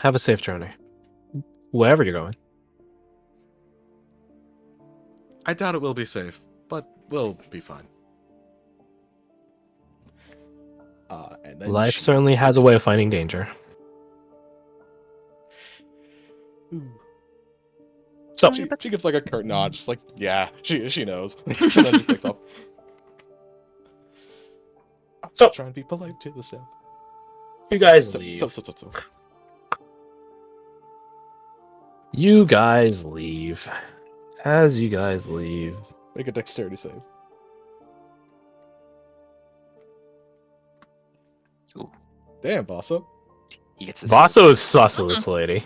Have a safe journey. Wherever you're going. I doubt it will be safe, but we'll be fine. And then Life certainly has a way of finding danger. So she gives like a curt nod, just like, yeah, she knows. And then just picks up. I'm So- trying to be polite to the Sith. you guys leave. So. You guys leave. As you guys leave. Make a dexterity save. Ooh. Damn, Vasa. He gets his Vaso is sus of this lady.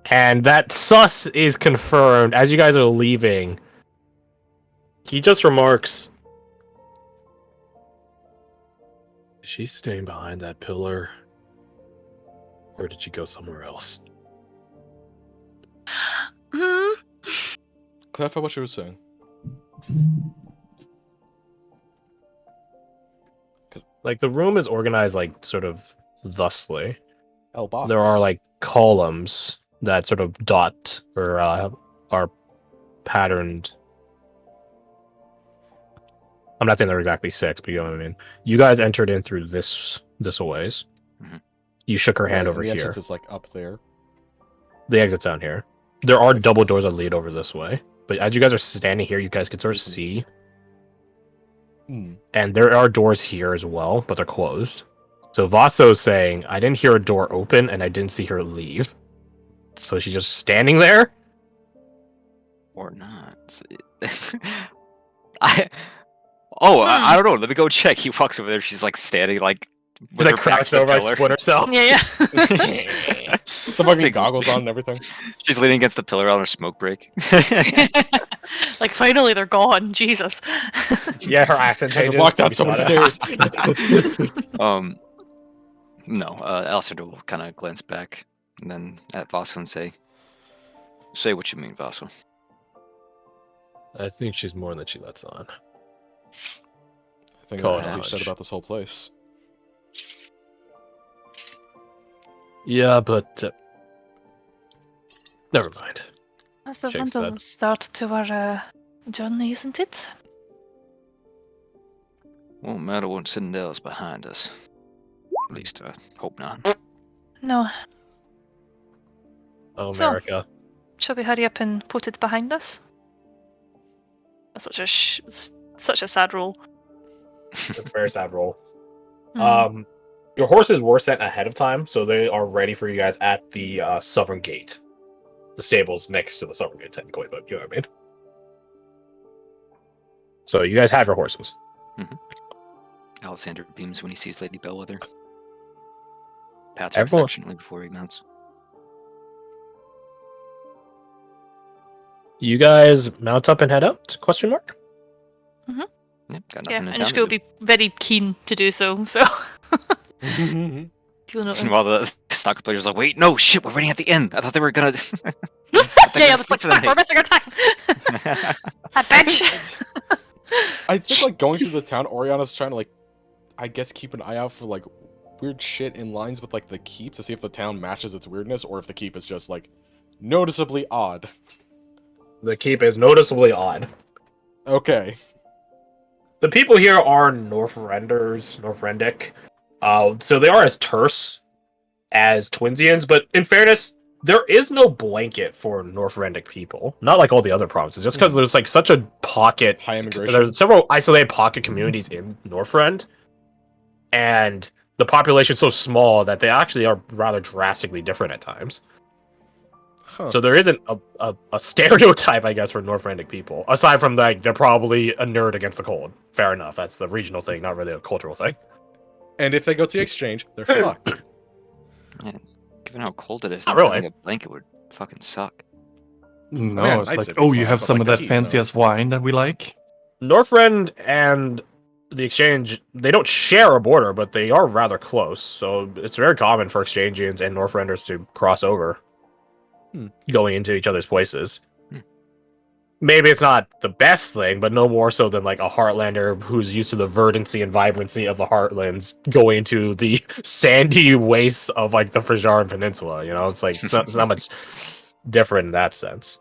And that sus is confirmed as you guys are leaving. He just remarks, is she staying behind that pillar? Or did she go somewhere else? Clarify what you were saying. Like, the room is organized, like, sort of thusly. L-box. There are, like, columns that sort of dot or are patterned. I'm not saying they're exactly 6, but you know what I mean. You guys entered in through this a ways. Mhm. You shook her hand Right, over and the here. entrance is like up there. The exit's down here. There are double doors that lead over this way. But as you guys are standing here, you guys can sort of see. And there are doors here as well, but they're closed. So Vaso's saying, I didn't hear a door open and I didn't see her leave. So she's just standing there? Or not. I don't know. Let me go check. He walks over there. She's like standing like with her back crouched to the over, like pillar. split herself. Yeah. The fucking goggles on and everything. She's leaning against the pillar on her smoke break. Like, finally they're gone. Jesus. Yeah, her accent I changes. walked down You someone's saw that. stairs. No. Alistair will kind of glance back and then at Vaso and say what you mean, Vaso. I think she's more than she lets on. I think Call that's what you knowledge. said about this whole place. Yeah, but never mind. That's a Shake wonderful said. start to our journey, isn't it? Won't matter once Cinderella's behind us. At least I hope not. No. Oh, So- America. Shall we hurry up and put it behind us? That's such a sad roll. It's a very sad roll. Mm. Your horses were sent ahead of time, so they are ready for you guys at the Southern Gate. The stable's next to the Southern Gate, technically, but you know what I mean. So you guys have your horses. Alexander beams when he sees Lady Bellwether. Pats her Everyone- affectionately before he mounts. You guys mount up and head out? Question mark? Yep, got Yeah, nothing in and town Ishko to will do. be very keen to do so. So you'll notice. While the stalker player's like, wait, no, shit, we're waiting at the end. I thought they were gonna... Yeah, it's like, fuck, we're missing our time. That bitch. I just like going through the town. Oriana's trying to like, I guess, keep an eye out for like weird shit in lines with like the keep to see if the town matches its weirdness or if the keep is just like noticeably odd. The keep is noticeably odd. Okay. The people here are Northrendic. So they are as terse as Twinsians, but in fairness, there is no blanket for Northrendic people. Not like all the other provinces, just because there's like such a pocket. High immigration. There's several isolated pocket communities in Northrend, and the population's so small that they actually are rather drastically different at times. Huh. So there isn't a stereotype, I guess, for Northrendic people. Aside from like they're probably a nerd against the cold. Fair enough. That's the regional thing, not really a cultural thing. And if they go to the exchange, they're fucked. Given how cold it is, Not not really. having a blanket would fucking suck. No, Man, it's nights like, would be oh, you fine, have but, some like, of the that heat, fanciest wine that we like. Northrend and the exchange, they don't share a border, but they are rather close. So it's very common for exchangians and Northrenders to cross over, going into each other's places. maybe it's not the best thing, but no more so than like a Heartlander who's used to the verdancy and vibrancy of the Heartlands going into the sandy wastes of like the Fajaran Peninsula. You know, it's not much different in that sense.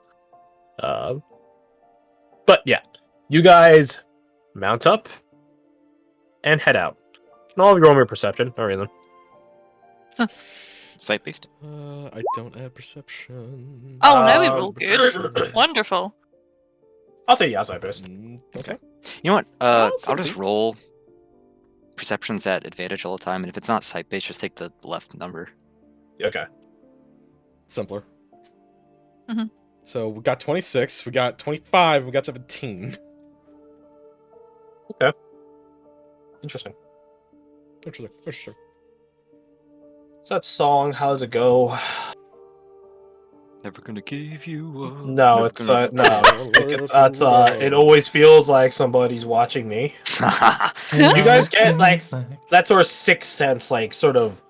But yeah, you guys mount up and head out. Can all of you roll me a perception? Or either. Sight based. I don't have perception. Oh, no, we Um, roll good. Wonderful. I'll say yes, I best. Okay. You know what? I'll just 17. roll perceptions at advantage all the time, and if it's not sight based, just take the left number. Okay. Simpler. Mhm. So we got 26, we got 25, we got 17. Interesting. Interesting. So that song, how's it go? Never gonna give you up. No, never it's gonna- no, it always feels like somebody's watching me. You guys get like that sort of sixth sense, like sort of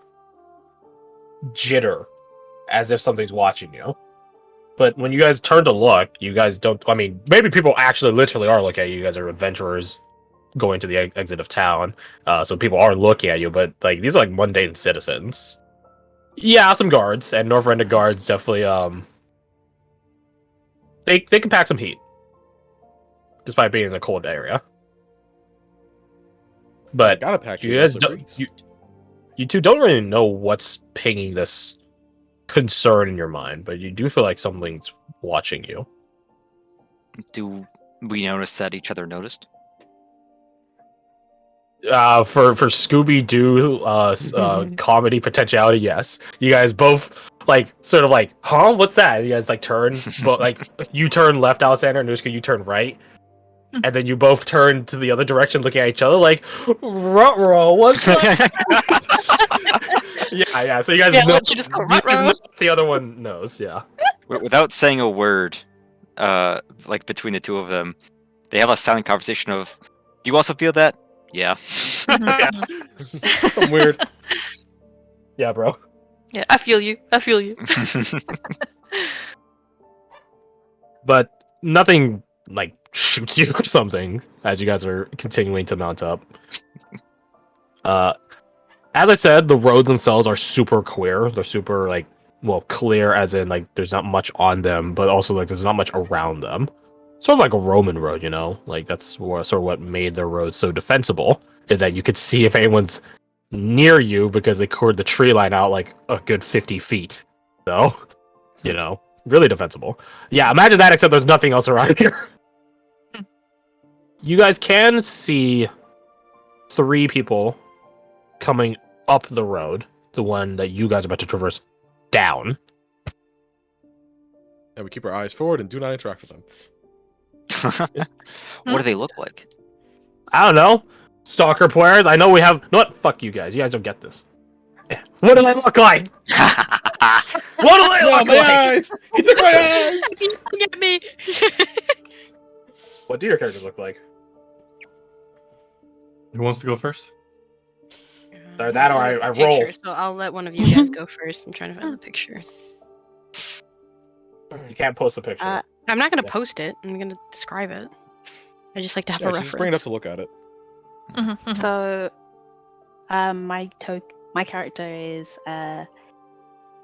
jitter, as if something's watching you. But when you guys turn to look, you guys don't. I mean, maybe people actually literally are looking at you. You guys are adventurers going to the exit of town, so people are looking at you. But like these are like mundane citizens. Yeah, some guards and Northrend guards definitely. They can pack some heat, despite being in a cold area. But gotta pack you it, guys else it don't. freezes. You two don't really know what's pinging this concern in your mind, but you do feel like something's watching you. Do we notice that each other noticed? For Scooby Doo comedy potentiality, yes. You guys both like sort of like, huh? What's that? You guys like turn, but like you turn left, Alexander, and Nushka, you turn right. And then you both turn to the other direction, looking at each other like, ruh-roh, what's that? yeah. So you guys Yeah, know, literally just go, you guys ruh-roh. know the other one knows, yeah. Without saying a word, like between the two of them, they have a silent conversation of, "Do you also feel that?" Yeah. Something weird. Yeah, bro. Yeah, I feel you. But nothing like shoots you or something as you guys are continuing to mount up. As I said, the roads themselves are super clear. They're super like, well, clear as in like there's not much on them, but also like there's not much around them. Sort of like a Roman road, you know? Like that's sort of what made their roads so defensible, is that you could see if anyone's near you because they cleared the tree line out like a good 50 feet. So, you know, really defensible. Yeah, imagine that, except there's nothing else around here. You guys can see 3 people coming up the road, the one that you guys are about to traverse down. And we keep our eyes forward and do not interact with them. What do they look like? I don't know. Stalker players, I know we have... No, what? Fuck you guys. You guys don't get this. What do they look like? What do they No, look my like? eyes! He took my eyes! Get me. What do your characters look like? Who wants to go first? Either that or I Picture, roll. So I'll let one of you guys go first. I'm trying to find the picture. You can't post the picture. I'm not gonna Yeah. post it. I'm gonna describe it. I just like to have Yeah, a just bring it up reference. to look at it. So, my character is a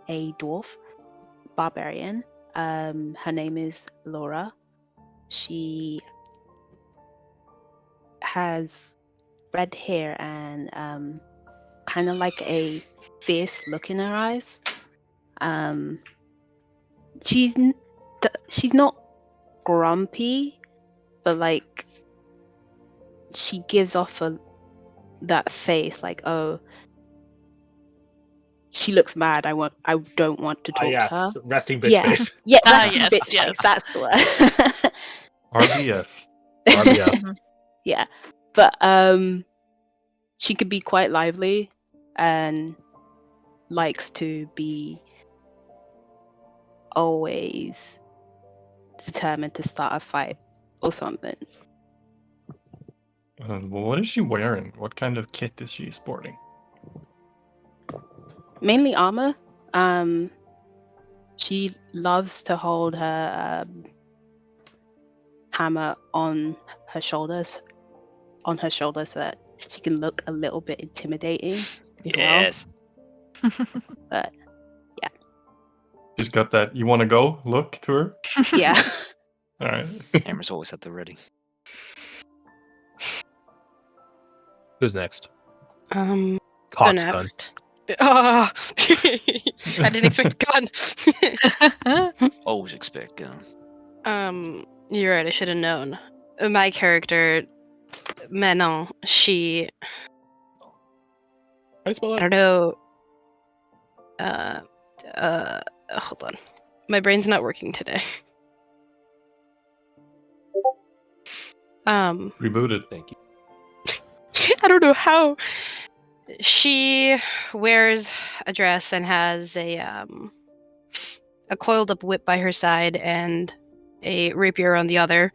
dwarf barbarian. Her name is Laura. She has red hair and kind of like a fierce look in her eyes. She's not grumpy, but like she gives off that face like, oh, she looks mad. I don't want to talk to her. Yes, resting bitch Yeah. face. Yeah, Ah, resting yes, bitch yes. face. That's the word. RBF. RBF. Yeah, but she could be quite lively and likes to be always determined to start a fight or something. Well, what is she wearing? What kind of kit is she sporting? Mainly armor. She loves to hold her camera on her shoulders, so that she can look a little bit intimidating as Yes. well. But She's got that you want to go look to her. yeah. All right. Hammer's always at the ready. Who's next? Go Cock's gun. next. Ah! I didn't expect gun. Always expect gun. You're right. I should have known. My character, Manon, she. How do you spell I that? don't know. Hold on. My brain's not working today. Rebooted. Thank you. I don't know how. She wears a dress and has a coiled up whip by her side and a rapier on the other.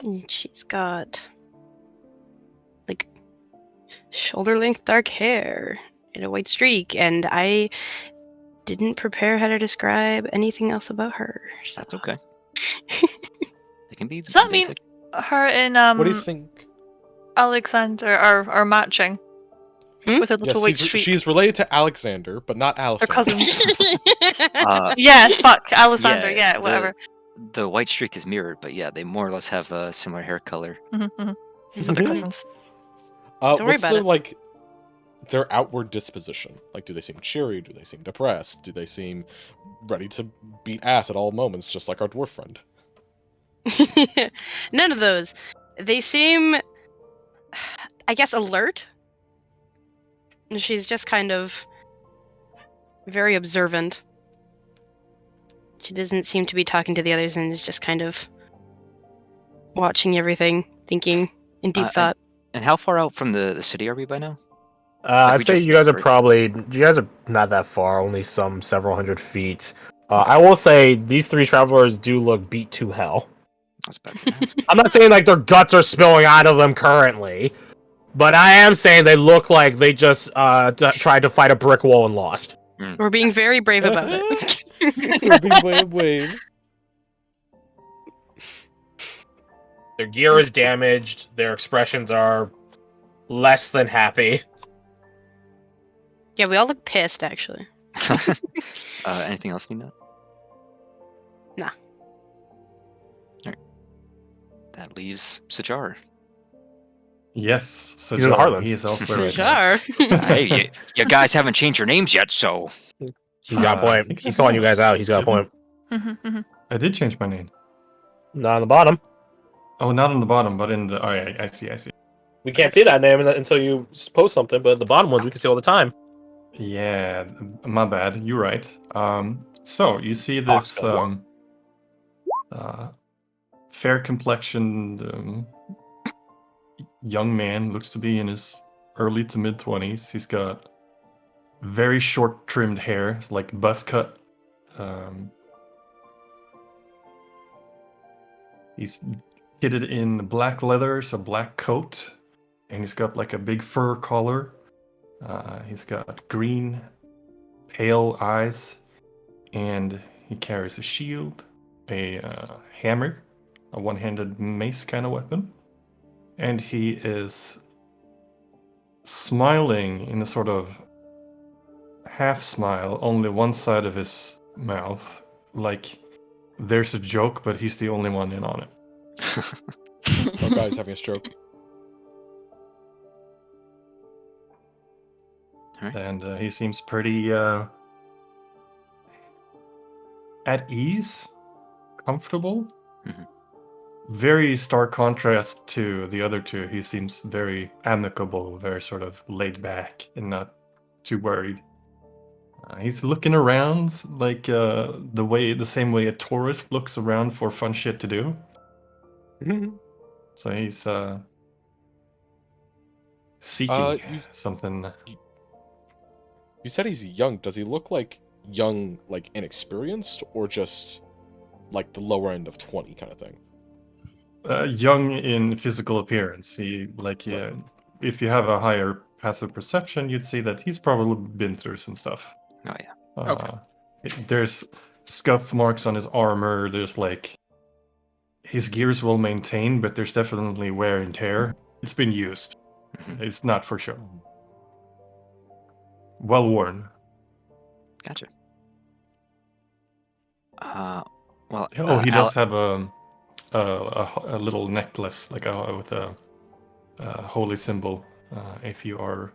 And she's got like shoulder length dark hair and a white streak, and I didn't prepare how to describe anything else about her. So. That's okay. They can be Does that mean basic. her and What do you think? Alexander are matching Hmm? with a little white Yes, streak? she's related to Alexander, but not They're Alison. cousins. Uh, Yeah, fuck Alexander. Yeah, the- whatever. The white streak is mirrored, but yeah, they more or less have a similar hair color. So they're cousins. Don't worry What's about their, it. like, their outward disposition? Like, do they seem cheery? Do they seem depressed? Do they seem ready to beat ass at all moments, just like our dwarf friend? None of those. They seem, I guess, alert. She's just kind of very observant. She doesn't seem to be talking to the others and is just kind of watching everything, thinking in deep thought. And how far out from the city are we by now? we I'd say just you guys are left, you guys are not that far, only some several hundred feet. I will say these three travelers do look beat to hell. That's bad to ask. I'm not saying like their guts are spilling out of them currently, but I am saying they look like they just tried to fight a brick wall and lost. We're being very brave about it. We're being brave. Their gear is damaged. Their expressions are less than happy. Yeah, we all look pissed, actually. Anything else, Nina? Nah. Alright. That leaves Sajar. Yes, so He's in the Heartlands. he is elsewhere right now. Sure. Hey, you guys haven't changed your names yet, so He's got a I point. think He's I calling did. you guys out. He's got a point. I did change my name. Not on the bottom. Oh, not on the bottom, but in the. Oh, yeah, I see. We can't see that name until you post something, but the bottom ones we can see all the time. Yeah, my bad. You're right. So you see this Oscar. fair complexioned young man, looks to be in his early to mid 20s. He's got very short trimmed hair, it's like buzz cut. He's kitted in black leather, so black coat, and he's got like a big fur collar. He's got green, pale eyes, and he carries a shield, a hammer, a one-handed mace kind of weapon, and he is smiling in a sort of half smile, only one side of his mouth, like there's a joke, but he's the only one in on it. Oh, God, he's having a stroke. And he seems pretty at ease, comfortable. Mhm. Very stark contrast to the other two. He seems very amicable, very sort of laid back and not too worried. He's looking around like the same way a tourist looks around for fun shit to do. So he's seeking something. You said he's young. Does he look like young, like inexperienced, or just like the lower end of 20 kind of thing? Young in physical appearance. He if you have a higher passive perception, you'd see that he's probably been through some stuff. Oh yeah. Okay. There's scuff marks on his armor. There's like his gears will maintain, but there's definitely wear and tear. It's been used. Mhm. It's not for show. Well worn. Gotcha. Well, Oh, he does have a little necklace, like with a holy symbol. If you are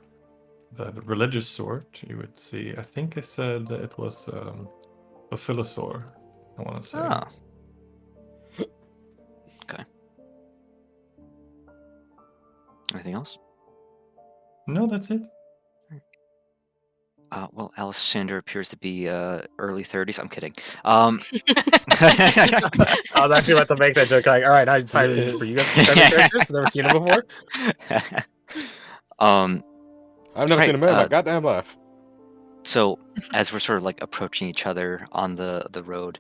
the religious sort, you would see. I think I said that it was a philosaur. I want to say. Oh. Okay. Anything else? No, that's it. Well, Alessander appears to be early 30s. I'm kidding. I was actually about to make that joke. Like, all right, now it's time for you guys to describe your characters. Never seen them before. I've never Right, seen a man in my goddamn life. So as we're sort of like approaching each other on the road,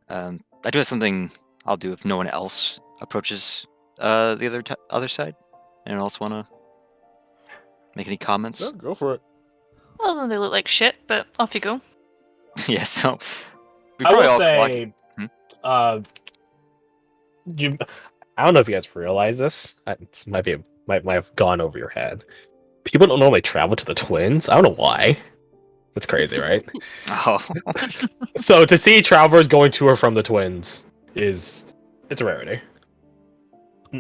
I do have something I'll do if no one else approaches the other side. Anyone else want to make any comments? No, go for it. Well, then they look like shit, but off you go. Yeah. So we I probably will all say, Hmm? you. I don't know if you guys realize this. It might have gone over your head. People don't normally travel to the Twins. I don't know why. That's crazy, right? Oh. So to see travelers going to or from the Twins it's a rarity.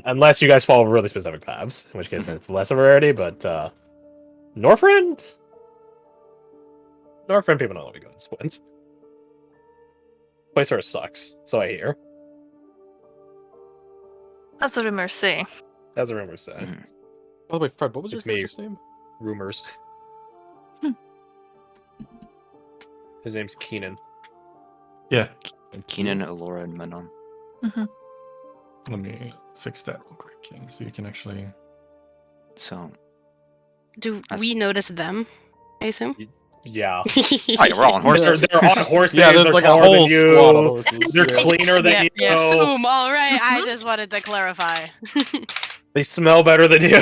Unless you guys follow really specific paths, in which case then it's less of a rarity. But Northrend people don't let me go to the Twins. Place sort of sucks, so I hear. As the rumors say. As the rumors say. Mhm. By the way, Fred, what was It's your me. character's name? Rumors. His name's Keenan. Yeah. Keenan, Alora, and Menon. Let me fix that real quick, yeah, so you can actually. So Do That's- we notice them? I assume. Yeah. oh, yeah, we're all on horses. They're on horses. Yeah, there's they're like a taller whole than squad of you. horses. They're yeah. cleaner than Yeah, you. yeah. Boom. All right. I just wanted to clarify. They smell better than you.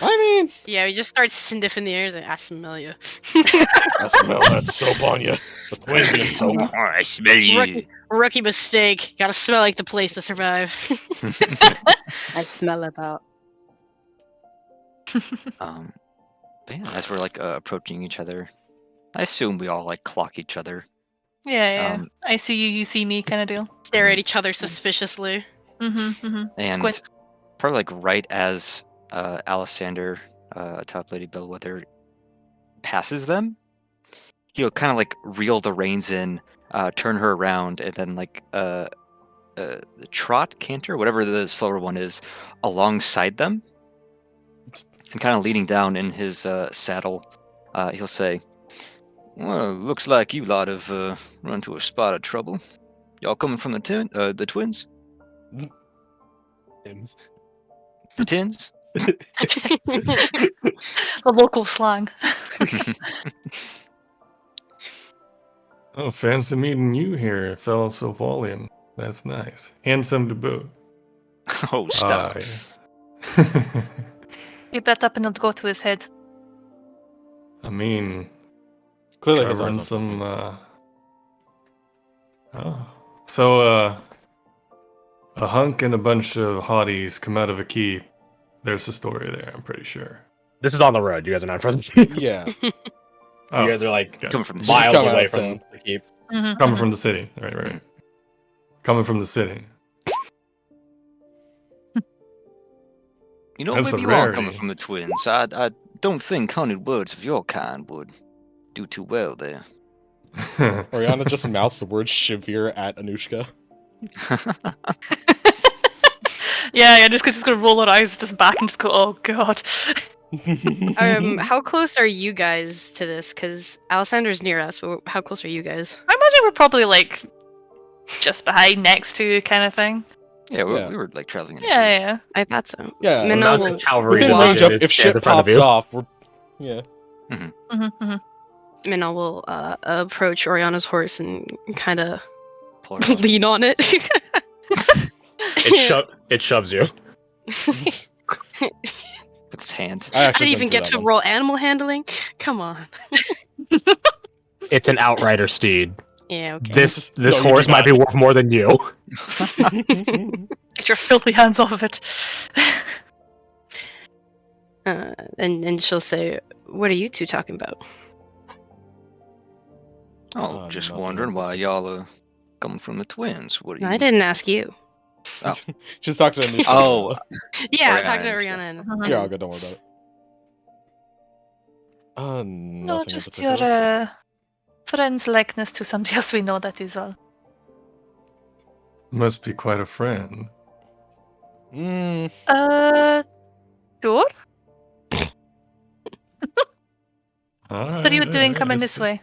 I mean, Yeah, we just start sniffing the air. Like, I smell you. I smell that soap on you. The poison soap. Oh, I smell you. Rookie mistake. Gotta smell like the place to survive. I smell about. But yeah, as we're like approaching each other, I assume we all like clock each other. Yeah. Um, I see you, you see me kind of deal. Stare at each other suspiciously. And Squint. probably like right as Alessander, Top Lady Bellwether, passes them, he'll kind of like reel the reins in, turn her around, and then like trot, canter, whatever the slower one is, alongside them, and kind of leaning down in his saddle, he'll say, "Well, looks like you lot have run into a spot of trouble. Y'all coming from the Twins? The Tins?" The local slang. Oh, fancy meeting you here, fellow Sovolian. That's nice. Handsome to boot. Oh, stop. Aye. Keep that up and it'll go to his head. I mean, Clearly, his run eyes some. Oh, so a hunk and a bunch of hotties come out of a keep. There's a story there. I'm pretty sure. This is on the road. You guys are not from. Yeah. Oh, You guys are like got it. Coming from the Just miles come out away of from town. the keep. Coming from the city. Right. Coming from the city. You know, That's a maybe you are coming rarity. from the Twins. I don't think honeyed words of your kind would do too well there. Oriana just mouths the word Shivir at Anushka. Yeah, just gonna roll her eyes just back and just go, oh god. How close are you guys to this? Because Alessander's near us, but how close are you guys? I imagine we're probably like just behind, next to kind of thing. Yeah, Yeah. we were like traveling. in a Yeah, group. yeah. I thought so. Yeah, Minnow Not will, the cavalry we can Well, range division up is if shit in front of pops you. off. Yeah. Minnow will approach Oriana's horse and kind of Pull her up. lean on it. It shoves you. With its hand. I I actually didn't even do get that to one. roll animal handling. Come on. It's an outrider steed. Yeah, okay. This No, you do horse might not. be worth more than you. Get your filthy hands off of it. And she'll say, "What are you two talking about?" Oh, just nothing. wondering why y'all are coming from the twins. What are No, you? I didn't ask you. Oh. She's talking to Anisha. Oh, Yeah, Oriana talking to and Oriana. Mhm. Yeah, all good. Don't worry about it. Nothing No, in just particular. your friend's likeness to somebody else we know, that is all. Must be quite a friend. Mm, Sure. Alright, What are you doing alright, coming I this see. way?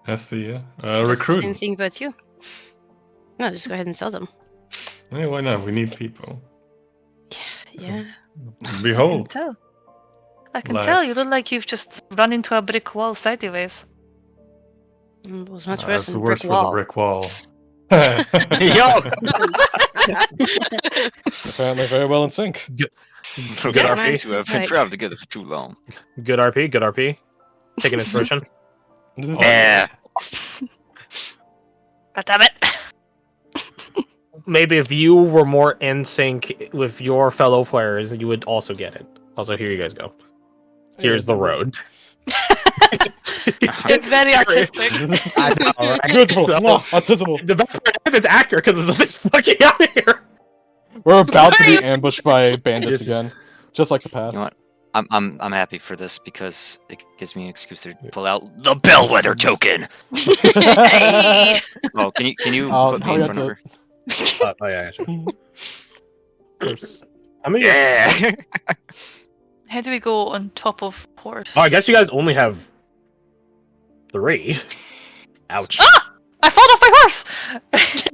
That's the She does the recruiting. same thing, but you. No, just go ahead and sell them. Yeah, why not? We need people. Yeah. I can Behold, tell. I can tell. You life. look like you've just run into a brick wall sideways. It was much worse That's than the the brick worst for the wall. brick wall. Yo! apparently very well in sync. Good Yeah, RP. nice. We have been Right. traveling together for too long. Good RP. Good RP. Taking inspiration. Yeah. God damn it! Maybe if you were more in sync with your fellow players, you would also get it. Also, here you guys go. Here's the road. It's very artistic. I know, right? Beautiful. So, No, autism. the best part is it's accurate because it's fucking out here. We're about to be ambushed by bandits Just- again, just like the past. You know what? I'm happy for this because it gives me an excuse to pull out the bellwether token. Hey! Oh, can you Oh, put now me we in have front of to- her? Oh yeah, sure. How many? Yeah. How do we go on top of horse? Oh, I guess you guys only have 3. Ouch. I fall off my horse! Thank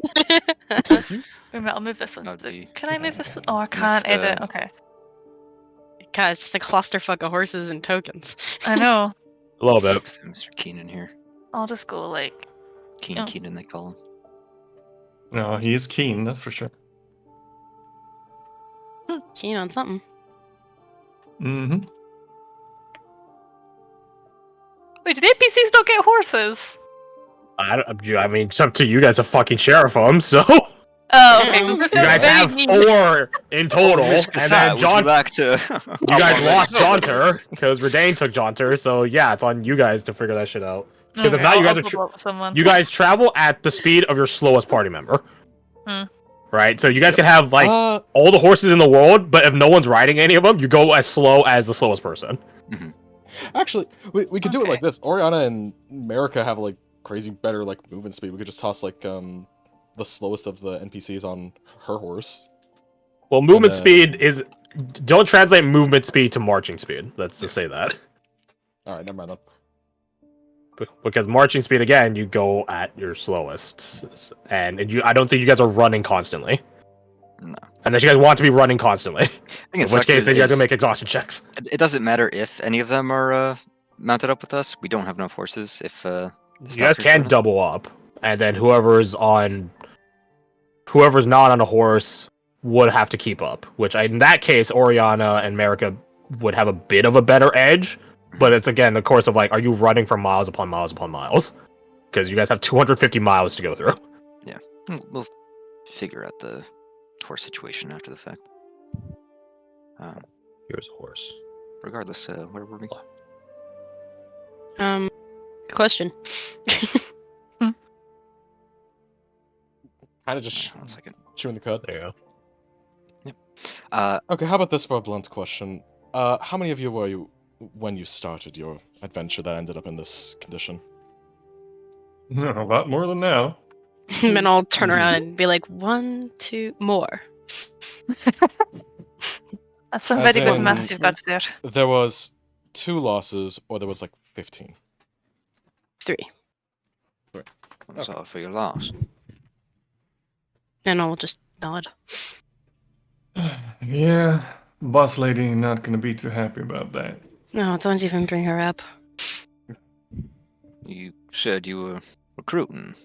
you. Wait a minute, I'll move this one. That'd be, Can I move this one? Oh, I can't next, edit. Okay. God, it's just a clusterfuck of horses and tokens. I know. A little bit. Mr. Keenan here. I'll just go like. Keenan Oh. Keenan, they call him. No, he is keen, that's for sure. Keen on something. Mm-hmm. Wait, do the NPCs not get horses? I mean, it's up to you guys to fucking sheriff them. So Oh, okay. So You this you is guys very have mean. 4 in total, Miss and Cassat, then would John. you like to? You guys lost Jaunter because Redane took Jaunter. So yeah, it's on you guys to figure that shit out. Because if Okay, not, you I'll guys are double up with someone. You guys travel at the speed of your slowest party member. Hmm. Right? So you guys can have like Uh, all the horses in the world, but if no one's riding any of them, you go as slow as the slowest person. actually, we could do it Okay. like this. Oriana and America have like crazy better like movement speed. We could just toss like the slowest of the NPCs on her horse. Well, movement then- speed is don't translate movement speed to marching speed. Let's just say that. All right, never mind then. Because marching speed again, you go at your slowest. And I don't think you guys are running constantly. No. Unless you guys want to be running constantly. I think In it's which case then you guys is- can make exhaustion checks. It doesn't matter if any of them are mounted up with us. We don't have enough horses. If You guys Stalkers can join us. double up, and then whoever's not on a horse would have to keep up. Which in that case, Oriana and Marika would have a bit of a better edge. But it's again the course of like, are you running for miles upon miles upon miles? Because you guys have 250 miles to go through. We'll figure out the horse situation after the fact. Here's a horse. Regardless, where were we? Question. Kind of just One second. chewing the cud. There you Okay, how about this for a blunt question? How many of you were you when you started your adventure that ended up in this condition? A lot more than now. And then I'll turn around and be like, 1, 2, more. That's some As very good in- maths you've got there. There was 2 losses, or there was like 15. 3. So for your loss. And I'll just nod. Yeah, boss lady not gonna be too happy about that. No, don't even bring her up. You said you were recruiting,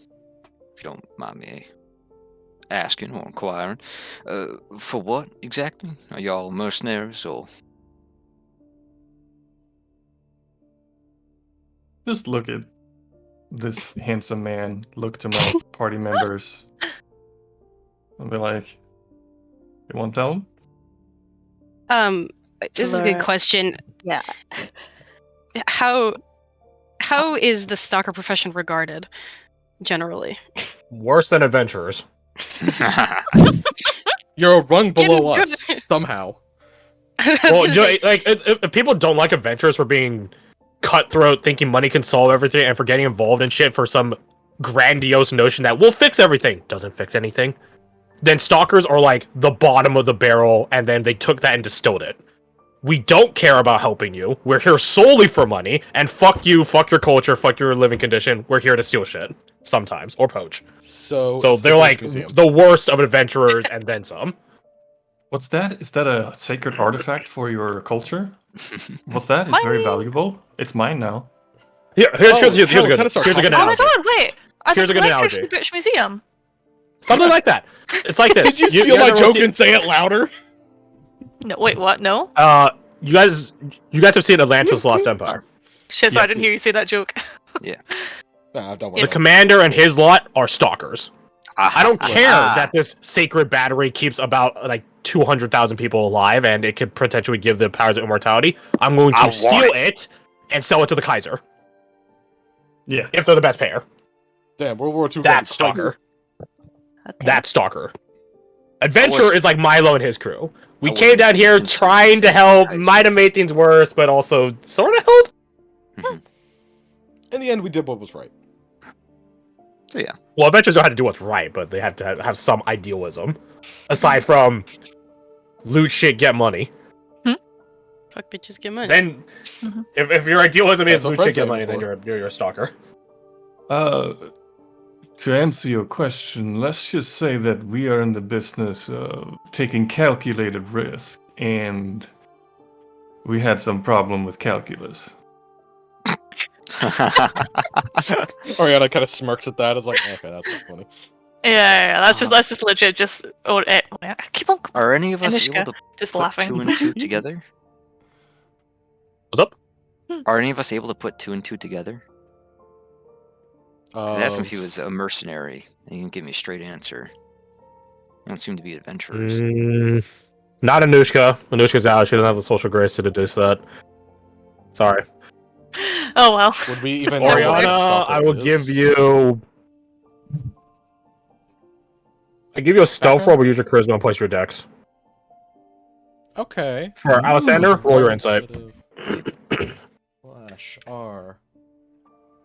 if you don't mind me asking or inquiring. For what exactly? Are y'all mercenaries or? Just look at this handsome man look to my party members and be like, "You want to tell him?" This is a good Fleur- question. Yeah. How is the stalker profession regarded generally? Worse than adventurers. You're a rung below Getting us good. somehow. Well, you know, like if people don't like adventurers for being cutthroat, thinking money can solve everything, and for getting involved in shit for some grandiose notion that we'll fix everything doesn't fix anything, then stalkers are like the bottom of the barrel, and then they took that and distilled it. We don't care about helping you. We're here solely for money, and fuck you, fuck your culture, fuck your living condition. We're here to steal shit sometimes or poach. So So it's the they're British like Museum. the worst of adventurers, and then some. What's that? Is that a sacred artifact for your culture? What's that? It's very Mine. valuable. It's mine now. Here's Oh, a hell, good, tennis are here's a good Oh my analogy. god, wait! Are Here's the a good collectors analogy. from the British Museum? Something like that. It's like this. Did you steal my guys ever joke see- and say it louder? No, wait, what? No? You guys have seen Atlantis: Lost Empire. Shit, sorry, I Yes. didn't hear you say that joke. Nah, don't worry. The commander and his lot are stalkers. I don't care Ah. that this sacred battery keeps about like 200,000 people alive and it could potentially give the powers of immortality. I'm going I to want steal it and sell it to the Kaiser Yeah. if they're the best payer. Damn, World War II. That's stalker. Okay. That's stalker. Adventure is like Milo and his crew. We I came wasn't down here convinced trying to of help, Kaiser. might have made things worse, but also sort of help. In the end, we did what was right. So yeah. Well, adventurers know how to do what's right, but they have to have some idealism. Aside from loot shit, get money. Fuck bitches, get money. Then, Mhm. if your idealism is That's what loot Fred's shit, get saying money, then before. you're a stalker. To answer your question, let's just say that we are in the business of taking calculated risk, and we had some problem with calculus. Oriana kind of smirks at that. It's like, okay, that's not funny. Yeah, that's just legit. Just keep on Are any of us Anishka, able to just put laughing. 2 and 2 together? What's up? Are any of us able to put 2 and 2 together? 'Cause I asked him if he Um, was a mercenary, and he didn't give me a straight answer. They don't seem to be adventurers. Not Anushka. Anushka's out. She doesn't have the social grace to deduce that. Sorry. Oh well. would we even know what Oriana, stalker I will is? give you. I give you a stealth roll, Background? but use your charisma and place your dex. Okay. For Alessander, roll your insight. Slash R.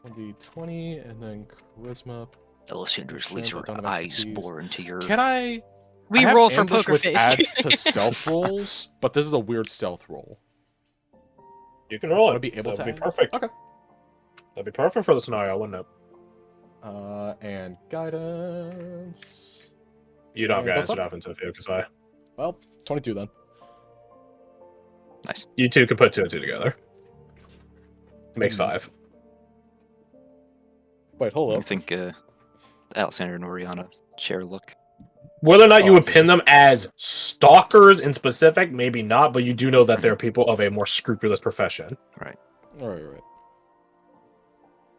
Will be 20 and then charisma. Alessandra's Yeah, laser but don't have eyes expertise. bore into your. Can I? we I have roll for ambush, poker which face. adds to stealth rolls, but this is a weird stealth roll. You can roll Would it. I be able That'd to be add? perfect. Okay. That'd be perfect for the scenario, wouldn't it? And guidance. You don't Yeah, guys what's would up? have into because I. Well, 22 then. Nice. You two could put 2 and 2 together. It makes Hmm. 5. Wait, hold I up. think Alexander and Oriana share a look. Whether or not you Oh, would I see. pin them as stalkers in specific, maybe not, but you do know that they're people of a more scrupulous profession. Alright, right.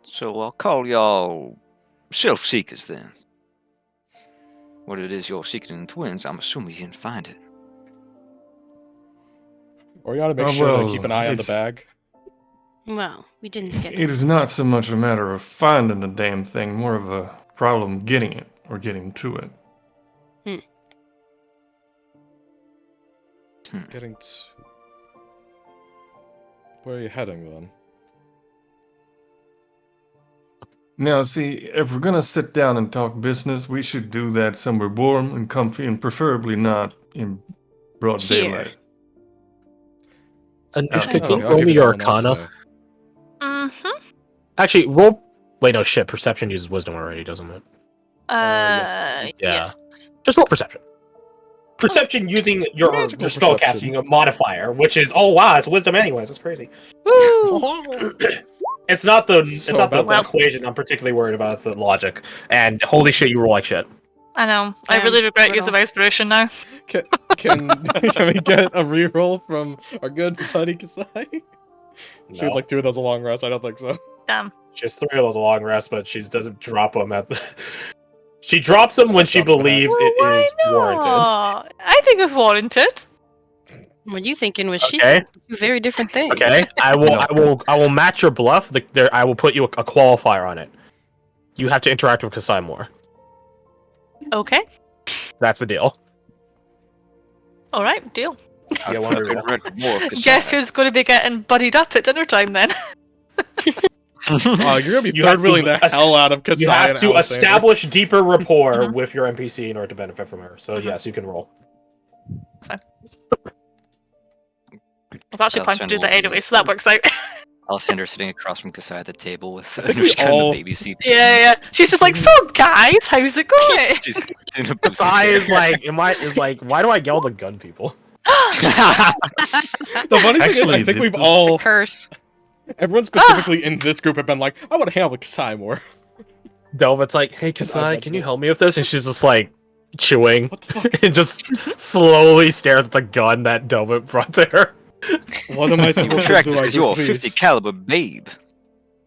So I'll call y'all self-seekers then. What it is you're seeking in twins, I'm assuming you didn't find it. Oriana, make Oh, sure to well, keep an eye on the it's- bag. Well, we didn't get It is not so much a matter of finding the damn thing, more of a problem getting it or getting to it. Getting to... Where are you heading then? Now, see, if we're gonna sit down and talk business, we should do that somewhere warm and comfy, and preferably not in broad Here. daylight. Anushka, Okay, can you I'll roll give me you your that one, I'll Arcana? say. Mm-hmm. Actually, roll. Wait, no, shit. Perception uses wisdom already, doesn't it? yes. Yeah. Yes. Just roll perception. Perception using your Magical spell perception. casting modifier, which is it's wisdom anyways. That's crazy. Woo! It's not the So not the about that. equation I'm particularly worried about. It's the logic. And holy shit, you roll like shit. I know. I Damn, really regret use of brutal. inspiration now. Can can we get a reroll from our good buddy Kasai? She was No. like 2 of those a long rest. I don't think so. Damn. She has 3 of those long rests, but she doesn't drop them at the. She drops them when she believes Well, it is warranted. not? I think it's warranted. What you thinking was she Okay. two very different things. Okay, I will match your bluff. I will put you a qualifier on it. You have to interact with Kasai more. Okay. That's the deal. All right. Deal. You get one of your- Guess who's going to be getting buddied up at dinner time then? Oh, you're gonna be You have third wheeling to the hell out of Kasai You have and to Alexander. establish deeper rapport Mhm. with your NPC in order to benefit from her. So yes, you can roll. I was actually planning to do that Alexander will anyway, so that works out. Alexander sitting across from Kasai at the table with think we Anushka all- in the baby seat. yeah. She's just like, so guys, how's it going? She's in a Kasai is like, why do I yell to gun people? The funny thing is, Actually, I think we've the- all, Curse. everyone specifically in this group have been like, I want to hang out with Kasai more. Delvet's like, hey Kasai, can you help me with this? And she's just like chewing What the fuck? and just slowly stares at the gun that Delvet brought to her. What am I supposed to Correct, do? because you're a 50 caliber babe.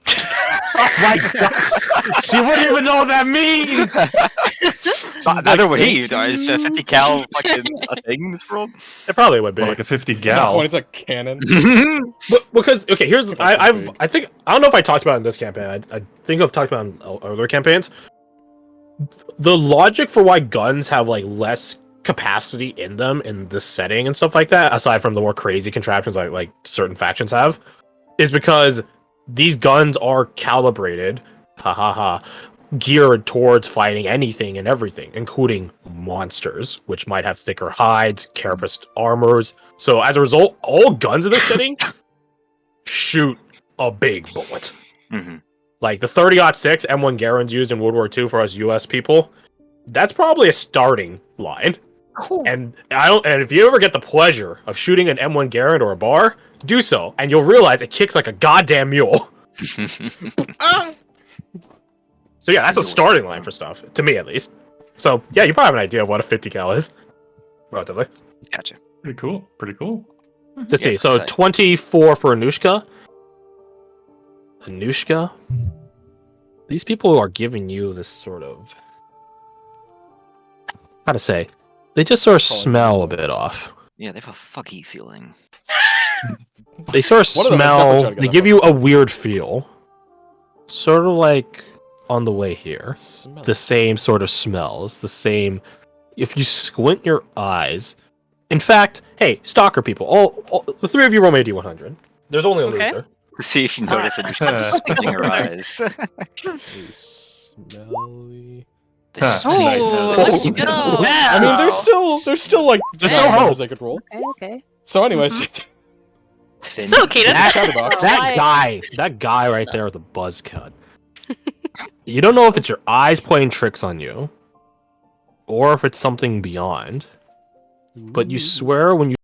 Oh my god! She wouldn't even know what that means! Neither would he. Is 50 cal fucking a thing in this world? It probably would be. Or like a 50 When gal. it's a cannon. But because okay, here's That's I've big. I think I don't know if I talked about it in this campaign. I think I've talked about it in other campaigns. The logic for why guns have like less capacity in them in this setting and stuff like that, aside from the more crazy contraptions like certain factions have, is because these guns are calibrated, geared towards fighting anything and everything, including monsters, which might have thicker hides, carapaced armors. So as a result, all guns in this setting shoot a big bullet. hmm Like the 30-06 M1 Garand's used in World War II for us US people, that's probably a starting line. Cool. And and if you ever get the pleasure of shooting an M1 Garand or a bar, do so, and you'll realize it kicks like a goddamn mule. So yeah, that's a starting line for stuff, to me at least. So yeah, you probably have an idea of what a 50 cal is, relatively. Gotcha. Pretty cool. Pretty cool. Let's Yeah, see. it's So exciting. 24 for Anushka. Anushka. These people are giving you this sort of, how to say, they just sort of Calling smell a yourself. bit off. Yeah, they have a fucky feeling. They sort of One of them is definitely smell. trying to get They that give you a weird feel, sort of like on the way here. Smell The it. same sort of smells. The same. If you squint your eyes. In fact, hey, stalker people, all the 3 of you roll me a d100. There's only a Okay. loser. See if you notice that she's squinting her eyes. A smelly. This is Oh, nice. let's go. I mean, there's still like There's small still numbers hope. they could roll. Okay, okay. So, anyways, Finn. So, Keenan. That guy right there with the buzz cut. You don't know if it's your eyes playing tricks on you, or if it's something beyond. But you swear when you